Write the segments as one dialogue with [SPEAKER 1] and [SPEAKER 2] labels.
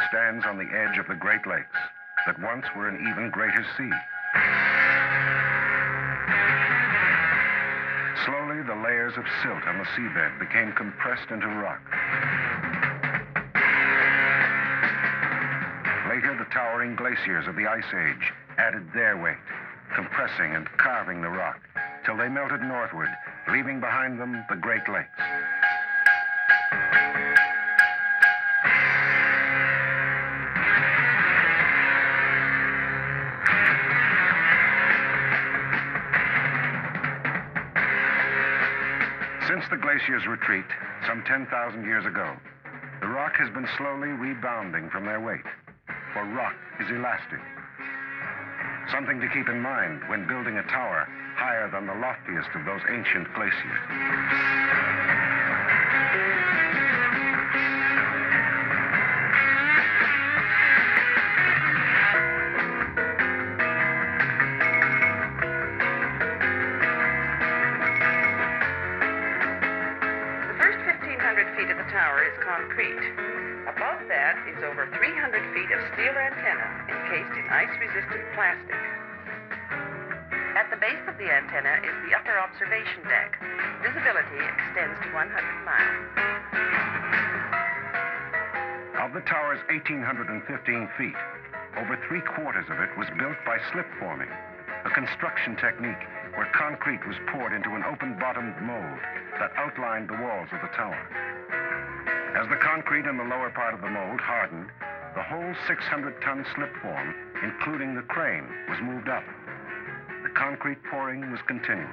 [SPEAKER 1] stands on the edge of the Great Lakes that once were an even greater sea. Slowly, the layers of silt on the seabed became compressed into rock. Later, the towering glaciers of the Ice Age added their weight, compressing and carving the rock till they melted northward, leaving behind them the Great Lakes. Since the glacier's retreat, some 10,000 years ago, the rock has been slowly rebounding from their weight, for rock is elastic. Something to keep in mind when building a tower higher than the loftiest of those ancient glaciers.
[SPEAKER 2] Feet of the tower is concrete. Above that is over 300 feet of steel antenna encased in ice-resistant plastic. At the base of the antenna is the upper observation deck. Visibility extends to 100 miles.
[SPEAKER 1] Of the tower's 1,815 feet, over 3/4 of it was built by slip forming, a construction technique where concrete was poured into an open-bottomed mold that outlined the walls of the tower. As the concrete in the lower part of the mold hardened, the whole 600-ton slip form, including the crane, was moved up. The concrete pouring was continuous.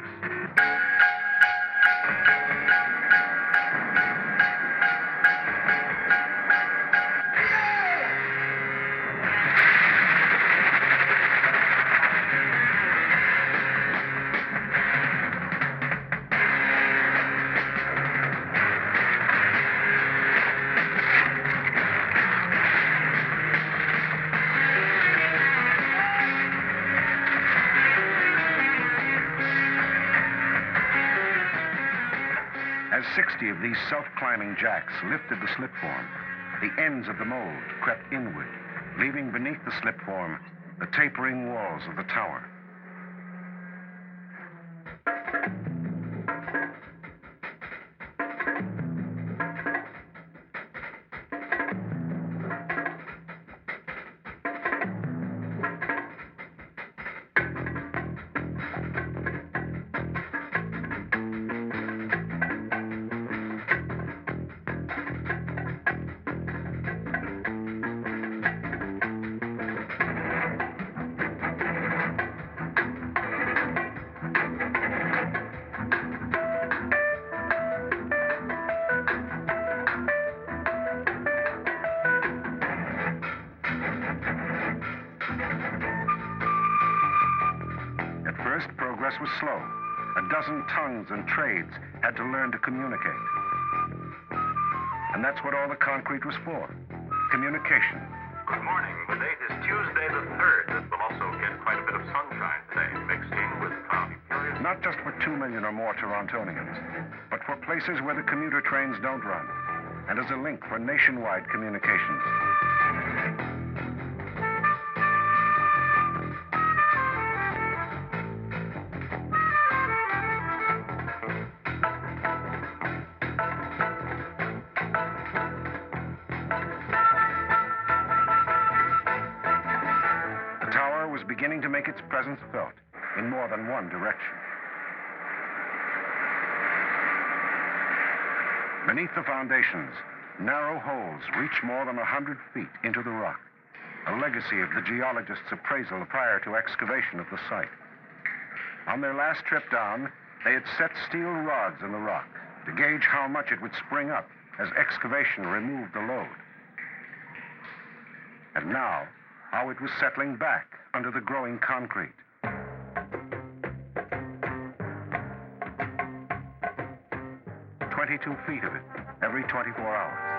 [SPEAKER 1] As 60 of these self-climbing jacks lifted the slip form, the ends of the mold crept inward, leaving beneath the slip form the tapering walls of the tower. Progress was slow. A dozen tongues and trades had to learn to communicate. And that's what all the concrete was for. Communication.
[SPEAKER 3] Good morning. The date is Tuesday the 3rd. This will also get quite a bit of sunshine today, mixed in with cloudy periods.
[SPEAKER 1] Not just for 2 million or more Torontonians, but for places where the commuter trains don't run, and as a link for nationwide communications. Beginning to make its presence felt in more than one direction. Beneath the foundations, narrow holes reach more than 100 feet into the rock, a legacy of the geologist's appraisal prior to excavation of the site. On their last trip down, they had set steel rods in the rock to gauge how much it would spring up as excavation removed the load. And now, how it was settling back under the growing concrete. 22 feet of it every 24 hours.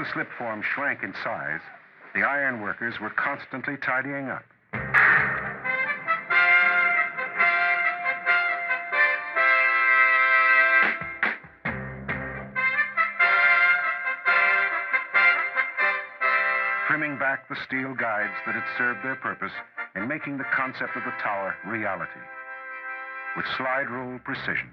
[SPEAKER 1] the slip form shrank in size, the iron workers were constantly tidying up. Trimming back the steel guides that had served their purpose in making the concept of the tower reality with slide rule precision.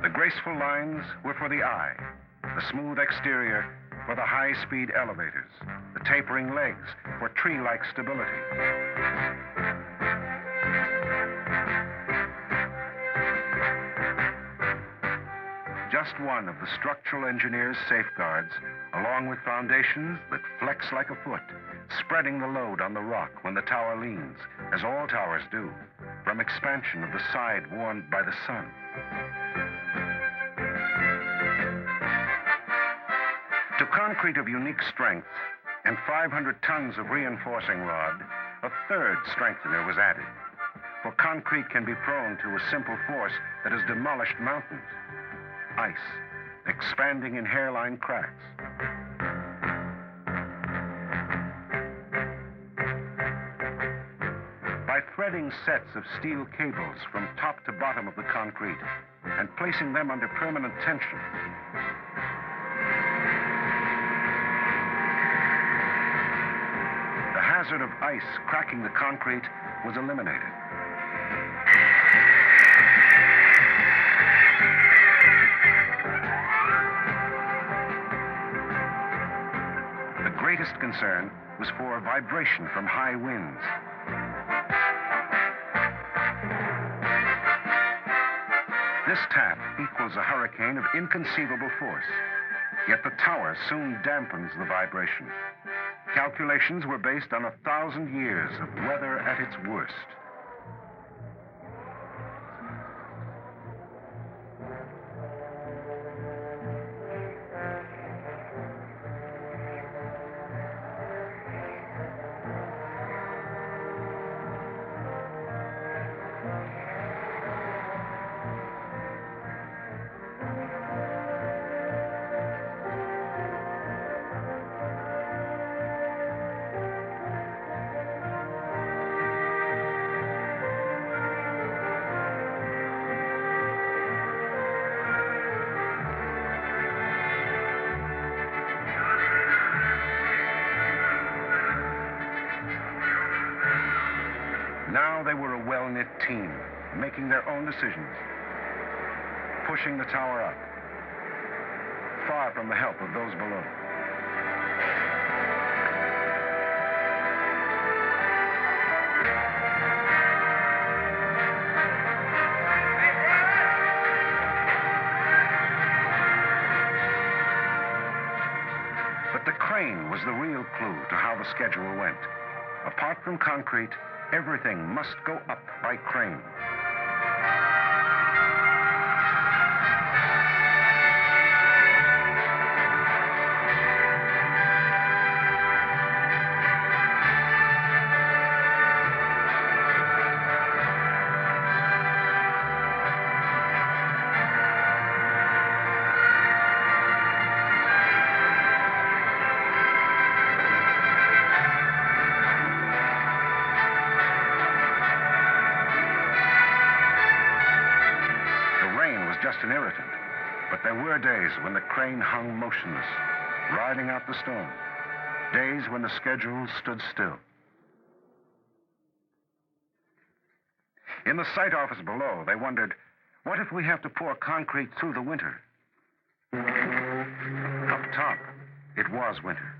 [SPEAKER 1] The graceful lines were for the eye, the smooth exterior for the high-speed elevators, the tapering legs for tree-like stability. Just one of the structural engineer's safeguards, along with foundations that flex like a foot, spreading the load on the rock when the tower leans, as all towers do, from expansion of the side warmed by the sun. To concrete of unique strength and 500 tons of reinforcing rod, a third strengthener was added. For concrete can be prone to a simple force that has demolished mountains. Ice, expanding in hairline cracks. By threading sets of steel cables from top to bottom of the concrete and placing them under permanent tension, the hazard of ice cracking the concrete was eliminated. The greatest concern was for vibration from high winds. This tap equals a hurricane of inconceivable force, yet the tower soon dampens the vibration. Calculations were based on 1,000 years of weather at its worst. Now they were a well-knit team, making their own decisions, pushing the tower up, far from the help of those below. But the crane was the real clue to how the schedule went. Apart from concrete, everything must go up by crane. Just an irritant, but there were days when the crane hung motionless, riding out the storm, days when the schedule stood still. In the site office below, they wondered, what if we have to pour concrete through the winter? Up top, it was winter.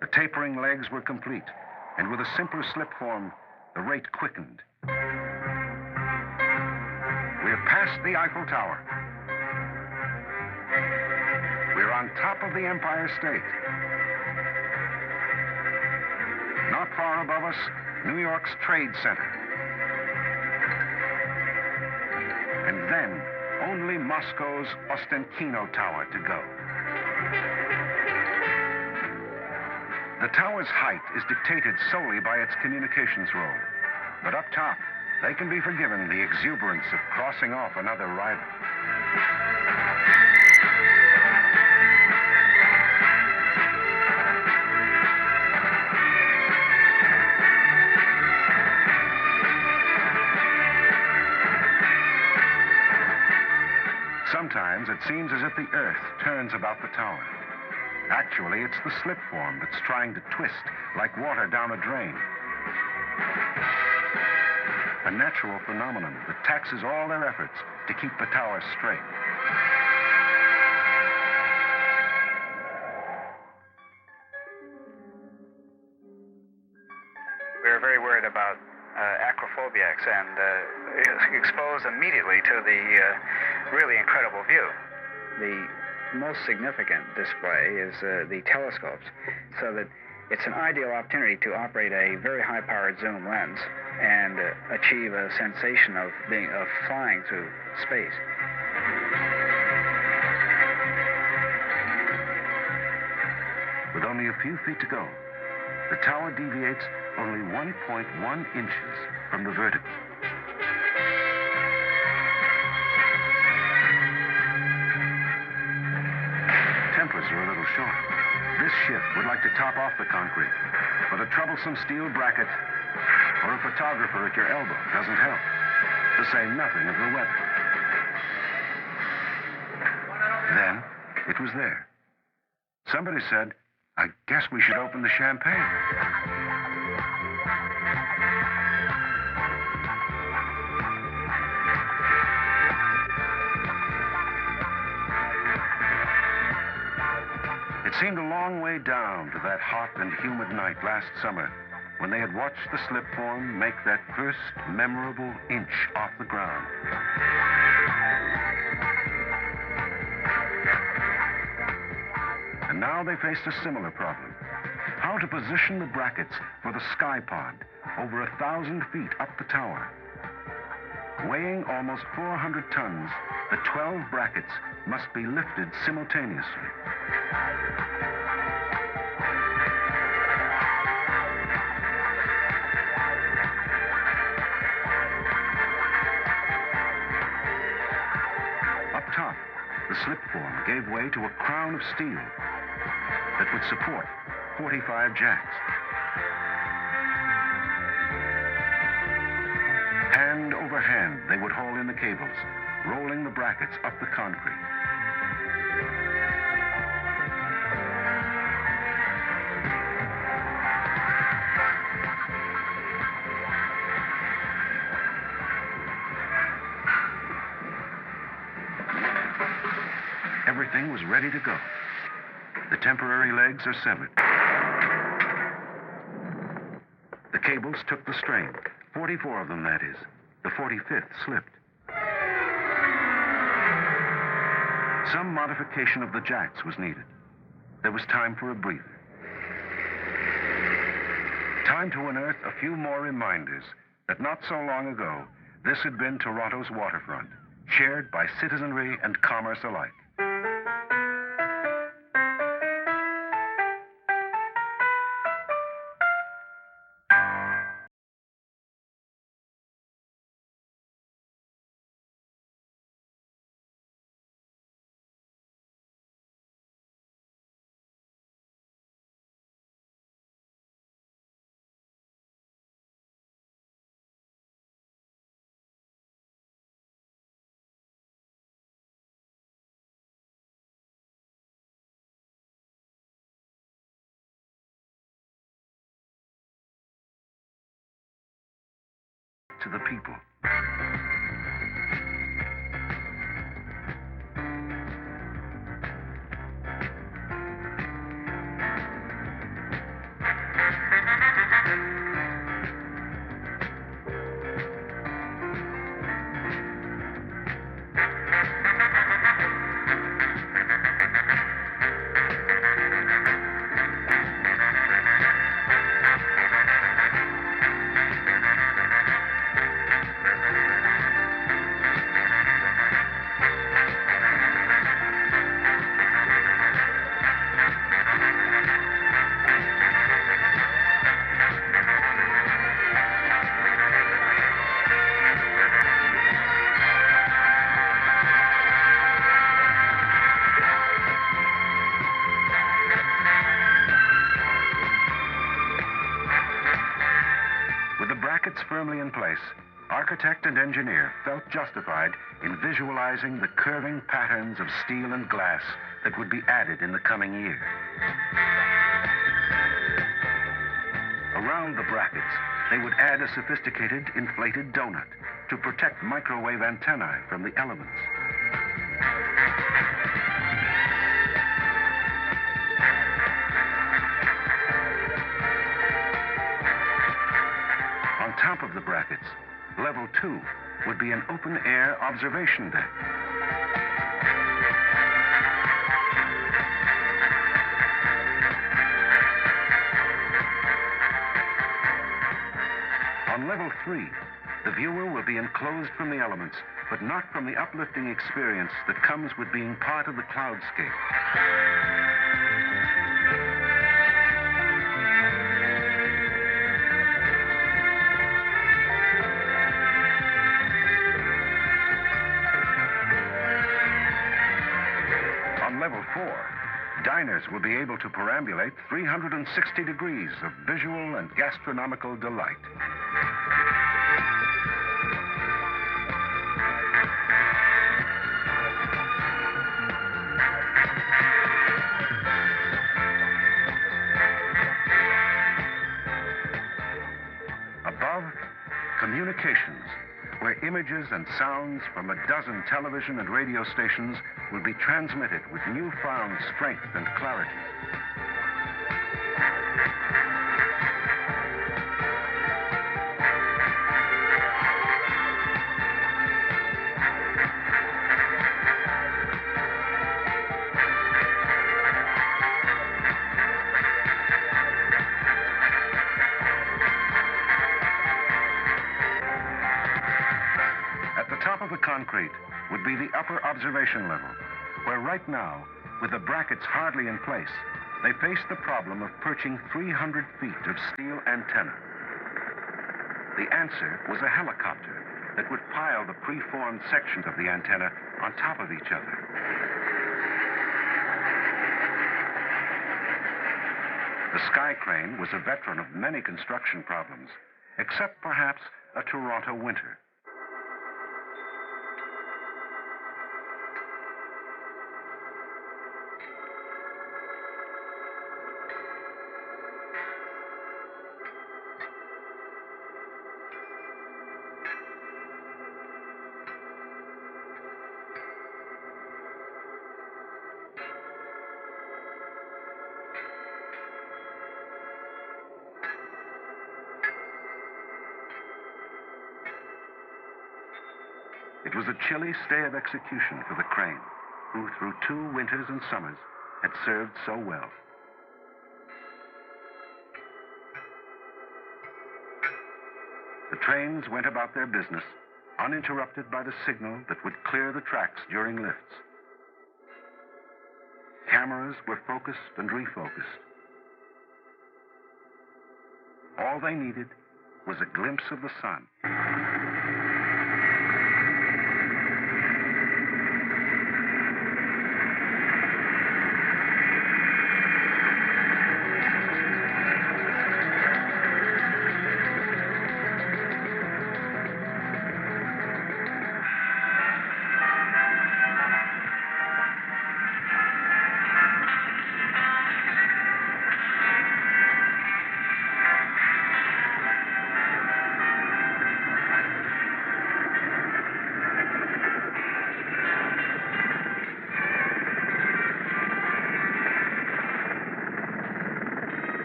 [SPEAKER 1] The tapering legs were complete, and with a simpler slip form, the rate quickened. We're past the Eiffel Tower. We're on top of the Empire State. Not far above us, New York's Trade Center. And then, only Moscow's Ostankino Tower to go. The tower's height is dictated solely by its communications role. But up top, they can be forgiven the exuberance of crossing off another rival. Sometimes it seems as if the Earth turns about the tower. Actually, it's the slip form that's trying to twist like water down a drain. A natural phenomenon that taxes all their efforts to keep the tower straight.
[SPEAKER 4] We were very worried about acrophobiacs and exposed immediately to the really incredible view. The most significant display is the telescopes, so that it's an ideal opportunity to operate a very high-powered zoom lens and achieve a sensation of flying through space.
[SPEAKER 1] With only a few feet to go, the tower deviates only 1.1 inches from the vertical. Tempers are a little short. This shift would like to top off the concrete, but a troublesome steel bracket or a photographer at your elbow doesn't help, to say nothing of the weather. Then, it was there. Somebody said, "I guess we should open the champagne." It seemed a long way down to that hot and humid night last summer when they had watched the slip form make that first memorable inch off the ground. And now they faced a similar problem. How to position the brackets for the sky pod over 1,000 feet up the tower. Weighing almost 400 tons, the 12 brackets must be lifted simultaneously. Up top, the slip form gave way to a crown of steel that would support 45 jacks. Hand over hand, they would haul in the cables, rolling the brackets up the concrete. Everything was ready to go. The temporary legs are severed. The cables took the strain. 44 of them, that is. The 45th slipped. Some modification of the jacks was needed. There was time for a breather. Time to unearth a few more reminders that not so long ago, this had been Toronto's waterfront, shared by citizenry and commerce alike. To the people. device, architect and engineer felt justified in visualizing the curving patterns of steel and glass that would be added in the coming year. Around the brackets, they would add a sophisticated inflated donut to protect microwave antennae from the elements. On top of the brackets, level 2 would be an open-air observation deck. On level 3, the viewer will be enclosed from the elements, but not from the uplifting experience that comes with being part of the cloudscape. On level 4, diners will be able to perambulate 360 degrees of visual and gastronomical delight. Above, communications, where images and sounds from a dozen television and radio stations will be transmitted with newfound strength and clarity. Top of the concrete would be the upper observation level, where right now, with the brackets hardly in place, they face the problem of perching 300 feet of steel antenna. The answer was a helicopter that would pile the preformed sections of the antenna on top of each other. The Sky Crane was a veteran of many construction problems, except perhaps a Toronto winter. It was a chilly stay of execution for the crane, who through 2 winters and summers had served so well. The trains went about their business, uninterrupted by the signal that would clear the tracks during lifts. Cameras were focused and refocused. All they needed was a glimpse of the sun.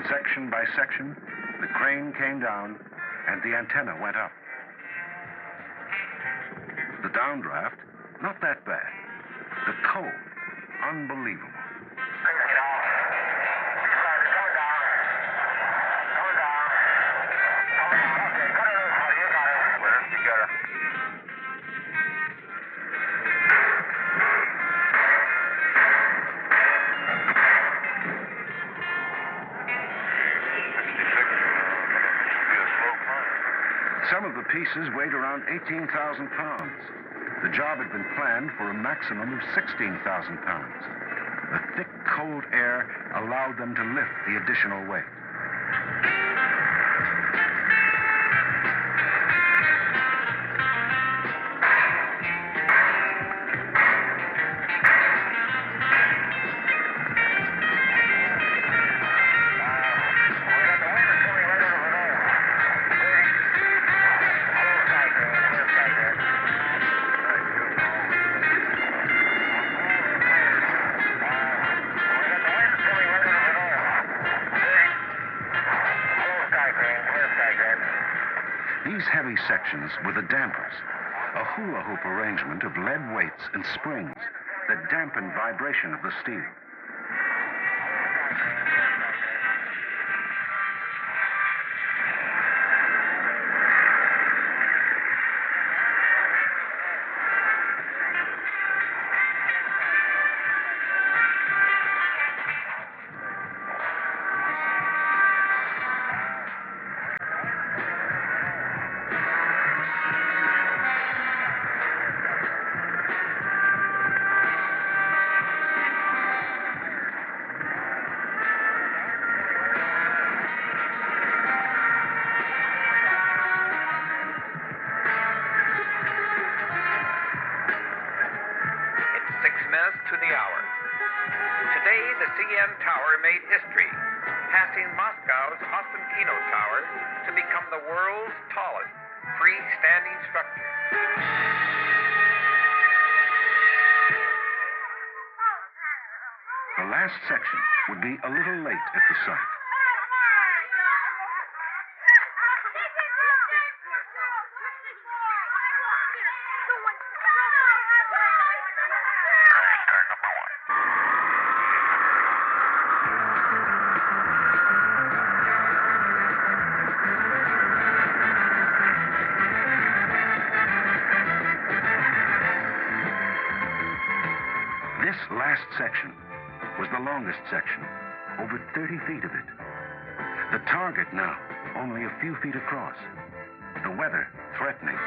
[SPEAKER 1] Section by section, the crane came down and the antenna went up. The downdraft, not that bad. The cold, unbelievable. Some of the pieces weighed around 18,000 pounds. The job had been planned for a maximum of 16,000 pounds. The thick, cold air allowed them to lift the additional weight. heavy sections were the dampers, a hula hoop arrangement of lead weights and springs that dampened vibration of the steel.
[SPEAKER 5] To the hour. Today, the CN Tower made history, passing Moscow's Ostankino Tower to become the world's tallest freestanding structure.
[SPEAKER 1] The last section would be a little late at the site. This last section was the longest section, over 30 feet of it. The target now only a few feet across. The weather threatening.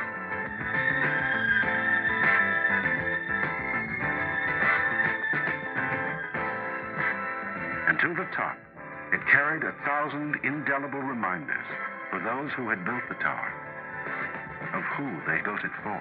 [SPEAKER 1] And to the top, it carried 1,000 indelible reminders for those who had built the tower, of who they built it for.